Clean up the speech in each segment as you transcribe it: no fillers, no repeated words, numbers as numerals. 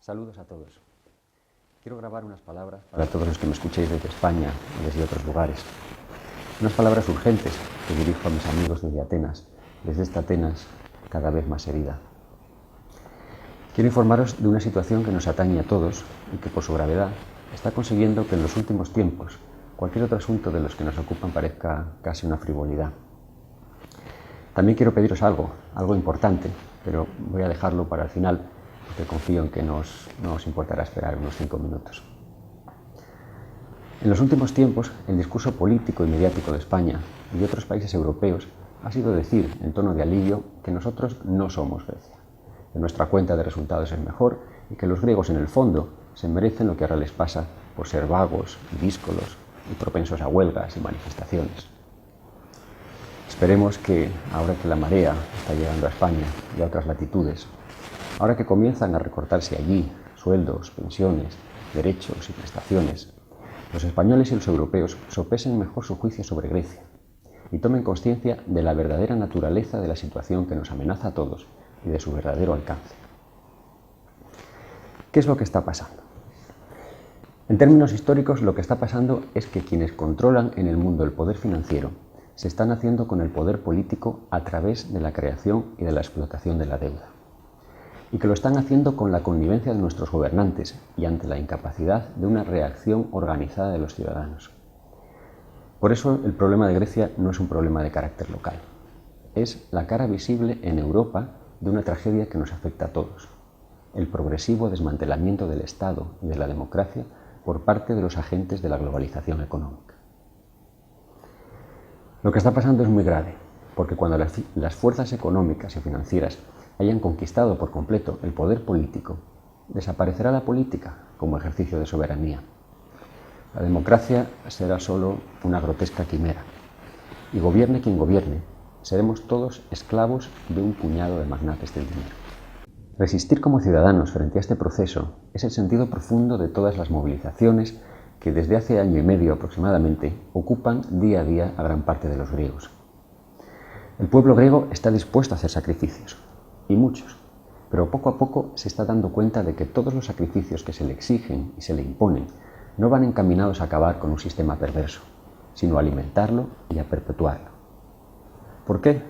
Saludos a todos. Quiero grabar unas palabras para todos los que me escuchéis desde España y desde otros lugares. Unas palabras urgentes que dirijo a mis amigos desde Atenas, desde esta Atenas cada vez más herida. Quiero informaros de una situación que nos atañe a todos y que por su gravedad está consiguiendo que en los últimos tiempos cualquier otro asunto de los que nos ocupan parezca casi una frivolidad. También quiero pediros algo importante, pero voy a dejarlo para el final, porque confío en que no os importará esperar unos 5 minutos. En los últimos tiempos, el discurso político y mediático de España y de otros países europeos ha sido decir, en tono de alivio, que nosotros no somos Grecia, que nuestra cuenta de resultados es mejor y que los griegos, en el fondo, se merecen lo que ahora les pasa por ser vagos, díscolos y propensos a huelgas y manifestaciones. Esperemos que, ahora que la marea está llegando a España y a otras latitudes, ahora que comienzan a recortarse allí sueldos, pensiones, derechos y prestaciones, los españoles y los europeos sopesen mejor su juicio sobre Grecia y tomen conciencia de la verdadera naturaleza de la situación que nos amenaza a todos y de su verdadero alcance. ¿Qué es lo que está pasando? En términos históricos, lo que está pasando es que quienes controlan en el mundo el poder financiero se están haciendo con el poder político a través de la creación y de la explotación de la deuda. Y que lo están haciendo con la connivencia de nuestros gobernantes y ante la incapacidad de una reacción organizada de los ciudadanos. Por eso el problema de Grecia no es un problema de carácter local. Es la cara visible en Europa de una tragedia que nos afecta a todos. El progresivo desmantelamiento del Estado y de la democracia por parte de los agentes de la globalización económica. Lo que está pasando es muy grave, porque cuando las fuerzas económicas y financieras hayan conquistado por completo el poder político, desaparecerá la política como ejercicio de soberanía. La democracia será solo una grotesca quimera, y gobierne quien gobierne, seremos todos esclavos de un puñado de magnates del dinero. Resistir como ciudadanos frente a este proceso es el sentido profundo de todas las movilizaciones que desde hace año y medio aproximadamente ocupan día a día a gran parte de los griegos. El pueblo griego está dispuesto a hacer sacrificios, y muchos, pero poco a poco se está dando cuenta de que todos los sacrificios que se le exigen y se le imponen no van encaminados a acabar con un sistema perverso, sino a alimentarlo y a perpetuarlo. ¿Por qué?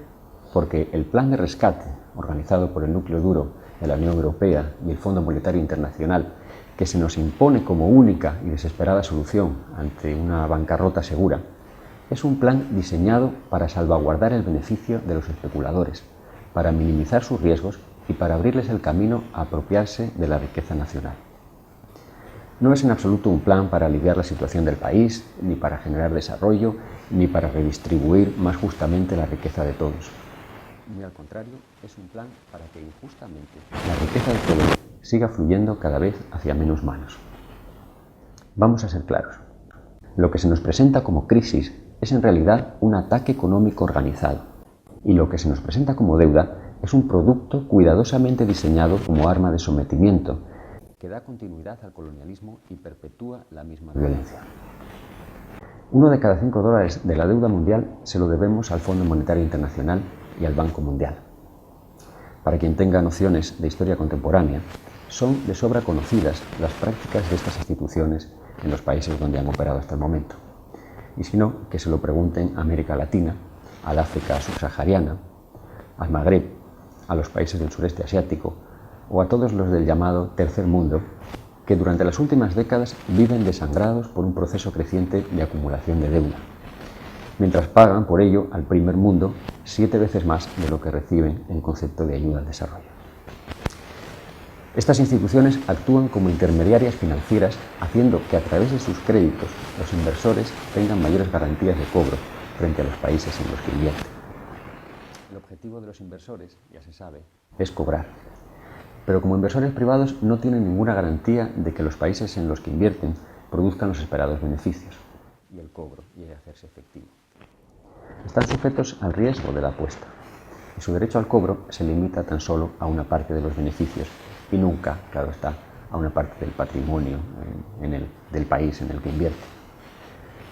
Porque el plan de rescate, organizado por el núcleo duro de la Unión Europea y el Fondo Monetario Internacional, que se nos impone como única y desesperada solución ante una bancarrota segura, es un plan diseñado para salvaguardar el beneficio de los especuladores, para minimizar sus riesgos y para abrirles el camino a apropiarse de la riqueza nacional. No es en absoluto un plan para aliviar la situación del país, ni para generar desarrollo, ni para redistribuir más justamente la riqueza de todos. Muy al contrario, es un plan para que injustamente la riqueza de todos siga fluyendo cada vez hacia menos manos. Vamos a ser claros. Lo que se nos presenta como crisis es en realidad un ataque económico organizado, y lo que se nos presenta como deuda es un producto cuidadosamente diseñado como arma de sometimiento que da continuidad al colonialismo y perpetúa la misma violencia. 1 de cada 5 dólares de la deuda mundial se lo debemos al Fondo Monetario Internacional y al Banco Mundial. Para quien tenga nociones de historia contemporánea, son de sobra conocidas las prácticas de estas instituciones en los países donde han operado hasta el momento. Y si no, que se lo pregunten a América Latina, al África subsahariana, al Magreb, a los países del sureste asiático o a todos los del llamado Tercer Mundo, que durante las últimas décadas viven desangrados por un proceso creciente de acumulación de deuda, mientras pagan por ello al Primer Mundo 7 veces más de lo que reciben en concepto de ayuda al desarrollo. Estas instituciones actúan como intermediarias financieras, haciendo que a través de sus créditos los inversores tengan mayores garantías de cobro frente a los países en los que invierten. El objetivo de los inversores, ya se sabe, es cobrar. Pero como inversores privados no tienen ninguna garantía de que los países en los que invierten produzcan los esperados beneficios, y el cobro llegue a hacerse efectivo. Están sujetos al riesgo de la apuesta, y su derecho al cobro se limita tan solo a una parte de los beneficios, y nunca, claro está, a una parte del patrimonio del país en el que invierte.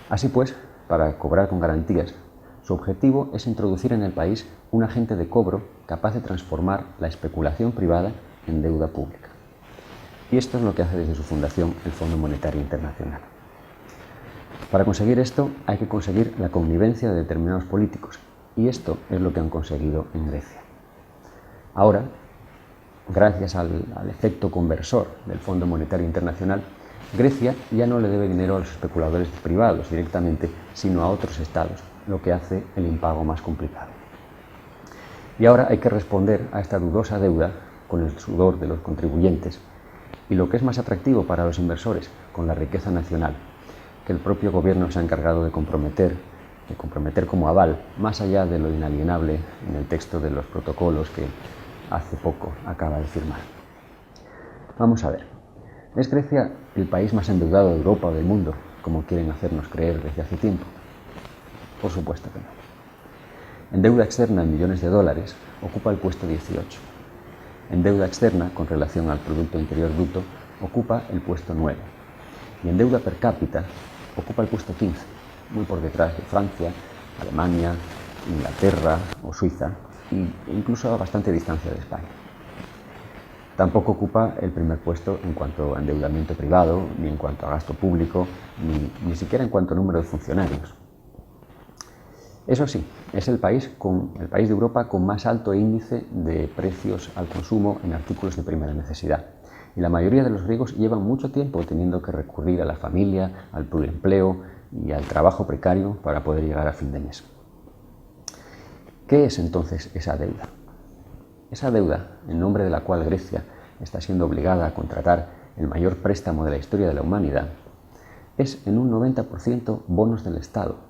Así pues, para cobrar con garantías, su objetivo es introducir en el país un agente de cobro capaz de transformar la especulación privada en deuda pública. Y esto es lo que hace desde su fundación el Fondo Monetario Internacional. Para conseguir esto hay que conseguir la connivencia de determinados políticos, y esto es lo que han conseguido en Grecia. Ahora, gracias al efecto conversor del Fondo Monetario Internacional, Grecia ya no le debe dinero a los especuladores privados directamente, sino a otros estados, lo que hace el impago más complicado. Y ahora hay que responder a esta dudosa deuda con el sudor de los contribuyentes y, lo que es más atractivo para los inversores, con la riqueza nacional, que el propio gobierno se ha encargado de comprometer como aval, más allá de lo inalienable en el texto de los protocolos que hace poco acaba de firmar. Vamos a ver, ¿es Grecia el país más endeudado de Europa o del mundo, como quieren hacernos creer desde hace tiempo? Por supuesto que no. En deuda externa en millones de dólares ocupa el puesto 18. En deuda externa con relación al Producto Interior Bruto ocupa el puesto 9. Y en deuda per cápita ocupa el puesto 15, muy por detrás de Francia, Alemania, Inglaterra o Suiza, e incluso a bastante distancia de España. Tampoco ocupa el primer puesto en cuanto a endeudamiento privado, ni en cuanto a gasto público, ni siquiera en cuanto a número de funcionarios. Eso sí, es el país de Europa con más alto índice de precios al consumo en artículos de primera necesidad. Y la mayoría de los griegos llevan mucho tiempo teniendo que recurrir a la familia, al pluriempleo y al trabajo precario para poder llegar a fin de mes. ¿Qué es entonces esa deuda? Esa deuda, en nombre de la cual Grecia está siendo obligada a contratar el mayor préstamo de la historia de la humanidad, es en un 90% bonos del Estado.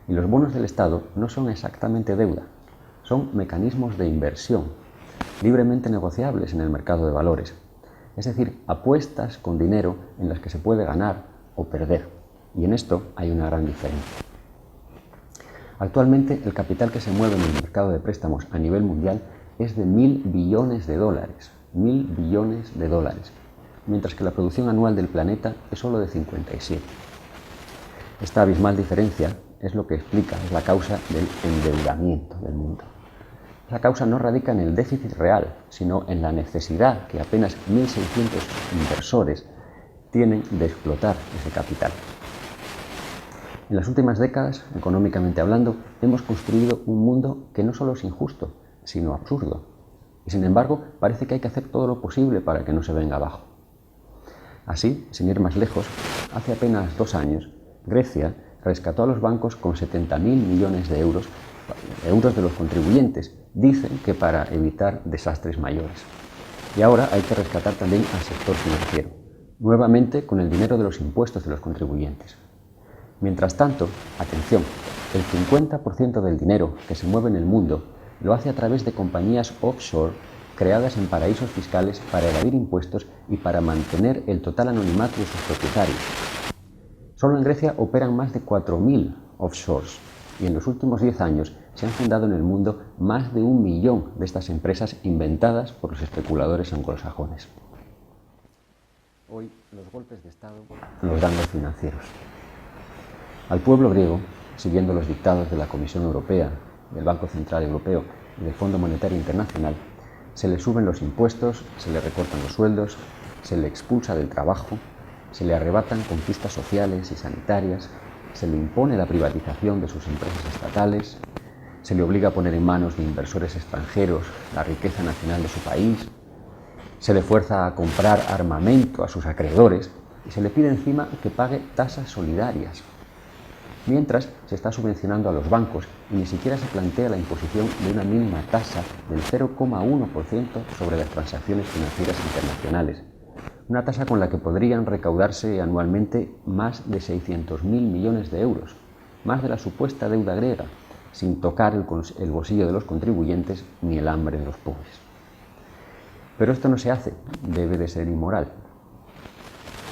Y los bonos del Estado no son exactamente deuda, son mecanismos de inversión, libremente negociables en el mercado de valores, es decir, apuestas con dinero en las que se puede ganar o perder, y en esto hay una gran diferencia. Actualmente el capital que se mueve en el mercado de préstamos a nivel mundial es de 1.000 billones de dólares, 1.000 billones de dólares, mientras que la producción anual del planeta es solo de 57. Esta abismal diferencia es lo que explica, es la causa del endeudamiento del mundo. La causa no radica en el déficit real, sino en la necesidad que apenas 1.600 inversores tienen de explotar ese capital. En las últimas décadas, económicamente hablando, hemos construido un mundo que no solo es injusto, sino absurdo. Y sin embargo, parece que hay que hacer todo lo posible para que no se venga abajo. Así, sin ir más lejos, hace apenas 2 años, Grecia rescató a los bancos con 70.000 millones de euros de los contribuyentes, dicen que para evitar desastres mayores. Y ahora hay que rescatar también al sector financiero, nuevamente con el dinero de los impuestos de los contribuyentes. Mientras tanto, atención, el 50% del dinero que se mueve en el mundo lo hace a través de compañías offshore creadas en paraísos fiscales para evadir impuestos y para mantener el total anonimato de sus propietarios. Solo en Grecia operan más de 4.000 offshores y en los últimos 10 años se han fundado en el mundo más de 1 millón de estas empresas inventadas por los especuladores anglosajones. Hoy los golpes de Estado los dan los financieros. Al pueblo griego, siguiendo los dictados de la Comisión Europea, del Banco Central Europeo y del Fondo Monetario Internacional, se le suben los impuestos, se le recortan los sueldos, se le expulsa del trabajo, se le arrebatan conquistas sociales y sanitarias, se le impone la privatización de sus empresas estatales, se le obliga a poner en manos de inversores extranjeros la riqueza nacional de su país, se le fuerza a comprar armamento a sus acreedores y se le pide encima que pague tasas solidarias. Mientras se está subvencionando a los bancos y ni siquiera se plantea la imposición de una mínima tasa del 0,1% sobre las transacciones financieras internacionales. Una tasa con la que podrían recaudarse anualmente más de 600.000 millones de euros, más de la supuesta deuda griega, sin tocar el bolsillo de los contribuyentes ni el hambre de los pobres. Pero esto no se hace, debe de ser inmoral.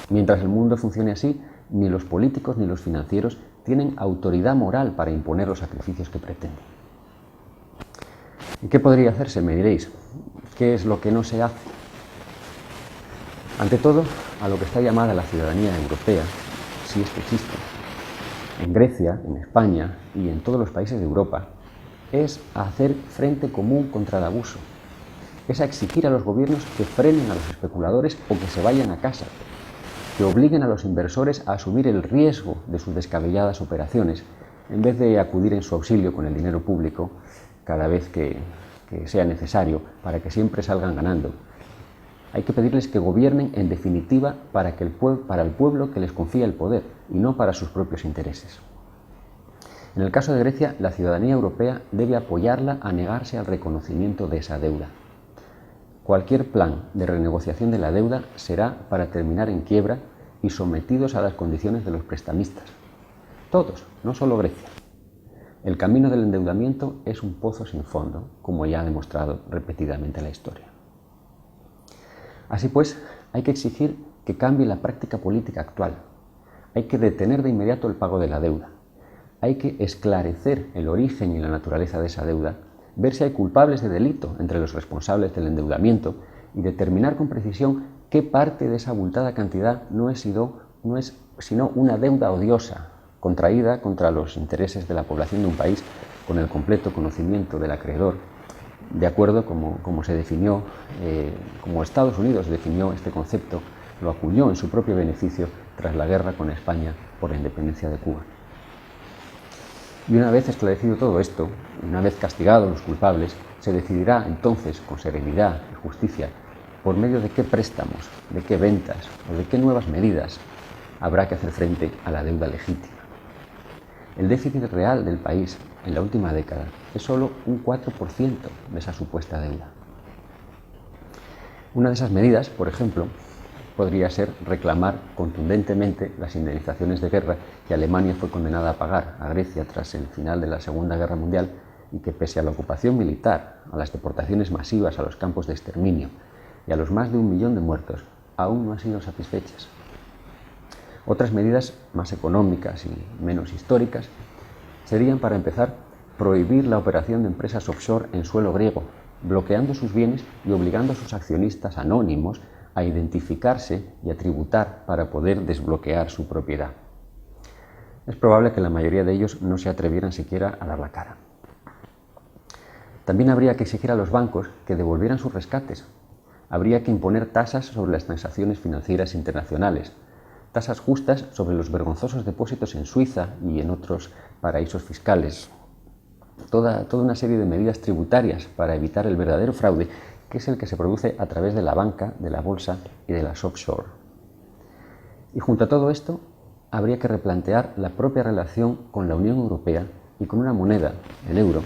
Mientras el mundo funcione así, ni los políticos ni los financieros tienen autoridad moral para imponer los sacrificios que pretenden. ¿Y qué podría hacerse? Me diréis. ¿Qué es lo que no se hace? Ante todo, a lo que está llamada la ciudadanía europea, si es que existe, en Grecia, en España y en todos los países de Europa, es hacer frente común contra el abuso. es a exigir a los gobiernos que frenen a los especuladores o que se vayan a casa, que obliguen a los inversores a asumir el riesgo de sus descabelladas operaciones, en vez de acudir en su auxilio con el dinero público cada vez que sea necesario para que siempre salgan ganando. Hay que pedirles que gobiernen, en definitiva, para el pueblo que les confía el poder y no para sus propios intereses. En el caso de Grecia, la ciudadanía europea debe apoyarla a negarse al reconocimiento de esa deuda. Cualquier plan de renegociación de la deuda será para terminar en quiebra y sometidos a las condiciones de los prestamistas. Todos, no solo Grecia. El camino del endeudamiento es un pozo sin fondo, como ya ha demostrado repetidamente la historia. Así pues, hay que exigir que cambie la práctica política actual. Hay que detener de inmediato el pago de la deuda. Hay que esclarecer el origen y la naturaleza de esa deuda, ver si hay culpables de delito entre los responsables del endeudamiento y determinar con precisión qué parte de esa abultada cantidad no es sino una deuda odiosa, contraída contra los intereses de la población de un país con el completo conocimiento del acreedor, de acuerdo como se definió, como Estados Unidos definió este concepto, lo acuñó en su propio beneficio tras la guerra con España por la independencia de Cuba. Y una vez esclarecido todo esto, una vez castigados los culpables, se decidirá entonces con serenidad y justicia por medio de qué préstamos, de qué ventas o de qué nuevas medidas habrá que hacer frente a la deuda legítima. El déficit real del país en la última década es solo un 4% de esa supuesta deuda. Una de esas medidas, por ejemplo, podría ser reclamar contundentemente las indemnizaciones de guerra que Alemania fue condenada a pagar a Grecia tras el final de la Segunda Guerra Mundial y que, pese a la ocupación militar, a las deportaciones masivas a los campos de exterminio y a los más de 1 millón de muertos, aún no han sido satisfechas. Otras medidas más económicas y menos históricas serían, para empezar, prohibir la operación de empresas offshore en suelo griego, bloqueando sus bienes y obligando a sus accionistas anónimos a identificarse y a tributar para poder desbloquear su propiedad. Es probable que la mayoría de ellos no se atrevieran siquiera a dar la cara. También habría que exigir a los bancos que devolvieran sus rescates. Habría que imponer tasas sobre las transacciones financieras internacionales, tasas justas sobre los vergonzosos depósitos en Suiza y en otros paraísos fiscales. Toda una serie de medidas tributarias para evitar el verdadero fraude, que es el que se produce a través de la banca, de la bolsa y de las offshore. Y junto a todo esto, habría que replantear la propia relación con la Unión Europea y con una moneda, el euro,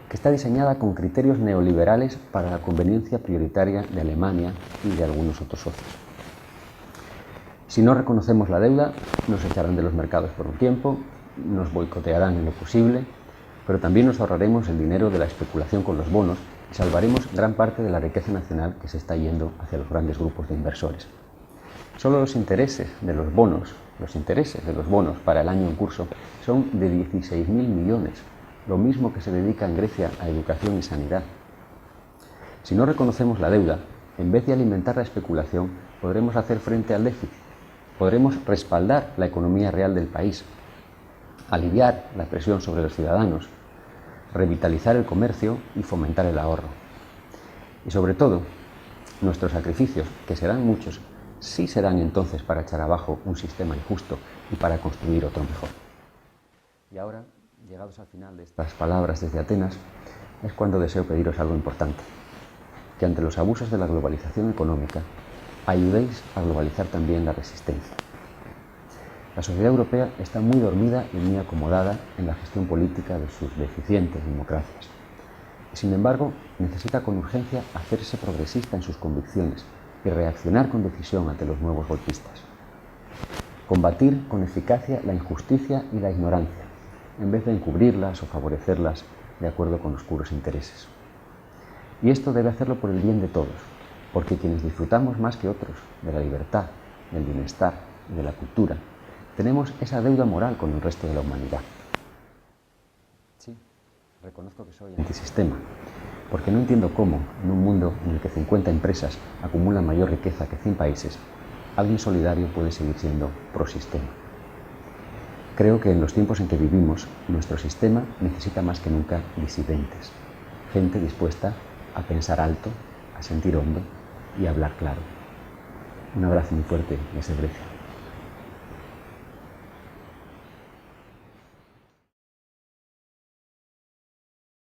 que está diseñada con criterios neoliberales para la conveniencia prioritaria de Alemania y de algunos otros socios. Si no reconocemos la deuda, nos echarán de los mercados por un tiempo, nos boicotearán en lo posible, pero también nos ahorraremos el dinero de la especulación con los bonos y salvaremos gran parte de la riqueza nacional que se está yendo hacia los grandes grupos de inversores. Solo los intereses de los bonos para el año en curso son de 16.000 millones, lo mismo que se dedica en Grecia a educación y sanidad. Si no reconocemos la deuda, en vez de alimentar la especulación, podremos hacer frente al déficit. Podremos respaldar la economía real del país, aliviar la presión sobre los ciudadanos, revitalizar el comercio y fomentar el ahorro. Y sobre todo, nuestros sacrificios, que serán muchos, sí serán entonces para echar abajo un sistema injusto y para construir otro mejor. Y ahora, llegados al final de estas palabras desde Atenas, es cuando deseo pediros algo importante: que ante los abusos de la globalización económica, ayudéis a globalizar también la resistencia. La sociedad europea está muy dormida y muy acomodada en la gestión política de sus deficientes democracias. Sin embargo, necesita con urgencia hacerse progresista en sus convicciones y reaccionar con decisión ante los nuevos golpistas. Combatir con eficacia la injusticia y la ignorancia, en vez de encubrirlas o favorecerlas de acuerdo con oscuros intereses. Y esto debe hacerlo por el bien de todos, porque quienes disfrutamos más que otros de la libertad, del bienestar y de la cultura, tenemos esa deuda moral con el resto de la humanidad. Sí, reconozco que soy antisistema, porque no entiendo cómo, en un mundo en el que 50 empresas acumulan mayor riqueza que 100 países, alguien solidario puede seguir siendo prosistema. Creo que en los tiempos en que vivimos, nuestro sistema necesita más que nunca disidentes, gente dispuesta a pensar alto, a sentir hondo y a hablar claro. Un abrazo muy fuerte desde Grecia.